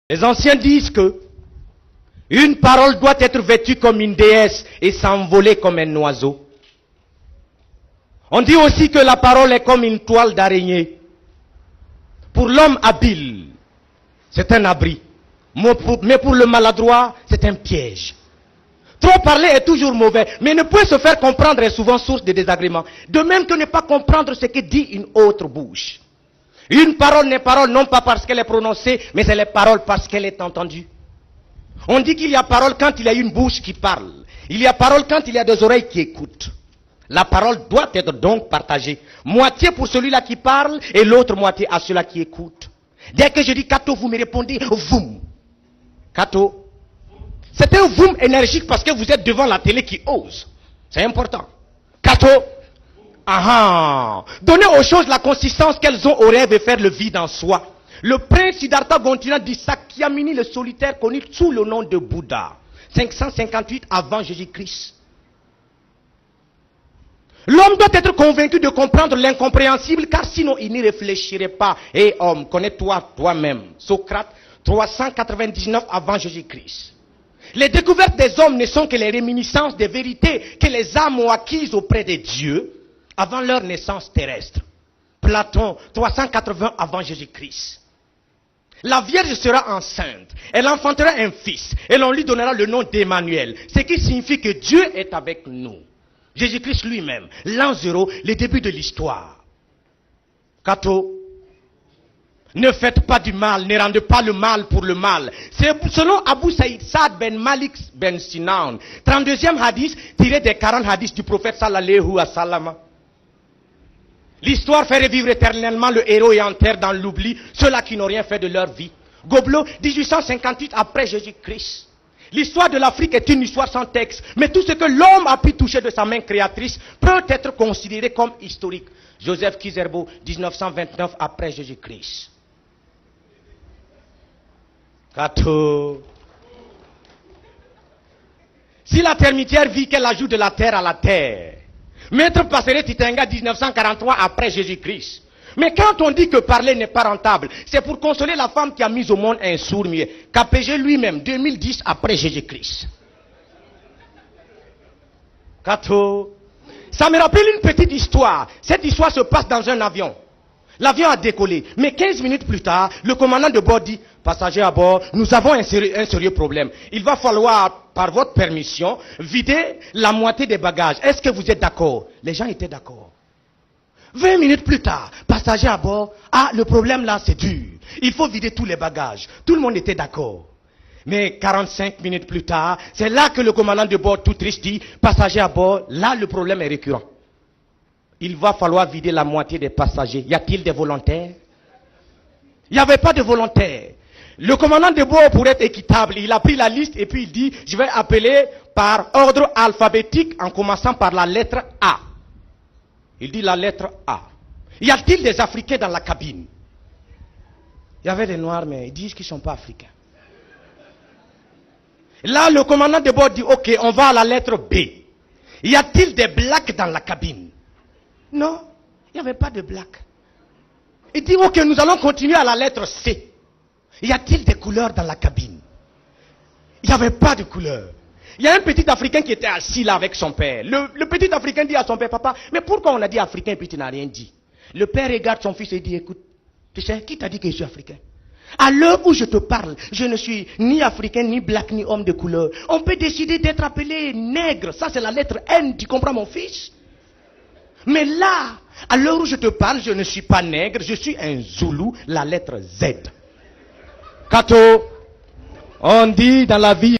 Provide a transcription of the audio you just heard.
Les anciens disent que une parole doit être vêtue comme une déesse et s'envoler comme un oiseau. On dit aussi que la parole est comme une toile d'araignée. Pour l'homme habile, c'est un abri. Mais pour le maladroit, c'est un piège. Trop parler est toujours mauvais, mais ne peut se faire comprendre est souvent source de désagréments. De même que ne pas comprendre ce que dit une autre bouche. Une parole n'est parole non pas parce qu'elle est prononcée, mais elle est parole parce qu'elle est entendue. On dit qu'il y a parole quand il y a une bouche qui parle. Il y a parole quand il y a des oreilles qui écoutent. La parole doit être donc partagée. Moitié pour celui-là qui parle et l'autre moitié à celui-là qui écoute. Dès que je dis Kato, vous me répondez Voum. Kato. C'est un Voum énergique parce que vous êtes devant la télé qui ose. C'est important. Kato. Donnez aux choses la consistance qu'elles ont au rêve et faire le vide en soi. Le prince Siddhartha Gautama dit Sakyamuni le solitaire connu sous le nom de Bouddha. 558 avant Jésus-Christ. L'homme doit être convaincu de comprendre l'incompréhensible car sinon il n'y réfléchirait pas. Et homme, connais-toi toi-même. Socrate, 399 avant Jésus-Christ. Les découvertes des hommes ne sont que les réminiscences des vérités que les âmes ont acquises auprès de Dieu avant leur naissance terrestre. Platon, 380 avant Jésus-Christ. La Vierge sera enceinte, elle enfantera un fils, et l'on lui donnera le nom d'Emmanuel, ce qui signifie que Dieu est avec nous. Jésus-Christ lui-même, l'an 0, le début de l'histoire. Kato, ne faites pas du mal, ne rendez pas le mal pour le mal. C'est selon Abu Saïd Saad ben Malik ben Sinan, 32e hadith tiré des 40 hadiths du prophète sallallahu alayhi wa sallam. L'histoire fait revivre éternellement le héros et enterre dans l'oubli ceux-là qui n'ont rien fait de leur vie. Gobelot, 1858 après Jésus-Christ. L'histoire de l'Afrique est une histoire sans texte, mais tout ce que l'homme a pu toucher de sa main créatrice peut être considéré comme historique. Joseph Kizerbo, 1929 après Jésus-Christ. Kato. Si la termitière vit qu'elle ajoute de la terre à la terre, Maître Passeré Titenga, 1943 après Jésus-Christ. Mais quand on dit que parler n'est pas rentable, c'est pour consoler la femme qui a mis au monde un sourd-muet. KPG lui-même, 2010 après Jésus-Christ. Kato. Ça me rappelle une petite histoire. Cette histoire se passe dans un avion. L'avion a décollé. Mais 15 minutes plus tard, le commandant de bord dit, passagers à bord, nous avons un sérieux problème. Il va falloir, par votre permission, vider la moitié des bagages. Est-ce que vous êtes d'accord? Les gens étaient d'accord. 20 minutes plus tard, passagers à bord, le problème là c'est dur. Il faut vider tous les bagages. Tout le monde était d'accord. Mais 45 minutes plus tard, c'est là que le commandant de bord tout triste dit, passagers à bord, là le problème est récurrent. Il va falloir vider la moitié des passagers. Y a-t-il des volontaires? Il n'y avait pas de volontaires. Le commandant de bord, pour être équitable, il a pris la liste et puis il dit, je vais appeler par ordre alphabétique en commençant par la lettre A. Il dit la lettre A. Y a-t-il des Africains dans la cabine? Il y avait des Noirs, mais ils disent qu'ils ne sont pas Africains. Là, le commandant de bord dit, ok, on va à la lettre B. Y a-t-il des Blacks dans la cabine? Non, il n'y avait pas de Black. Il dit, ok, nous allons continuer à la lettre C. Y a-t-il des couleurs dans la cabine? Il n'y avait pas de couleurs. Il y a un petit Africain qui était assis là avec son père. Le petit Africain dit à son père, papa, mais pourquoi on a dit Africain et puis tu n'as rien dit? Le père regarde son fils et dit, écoute, tu sais, qui t'a dit que je suis Africain? À l'heure où je te parle, je ne suis ni Africain, ni Black, ni homme de couleur. On peut décider d'être appelé nègre. Ça, c'est la lettre N, tu comprends mon fils? Mais là, à l'heure où je te parle, je ne suis pas nègre, je suis un Zoulou, la lettre Z. Kato, on dit dans la vie...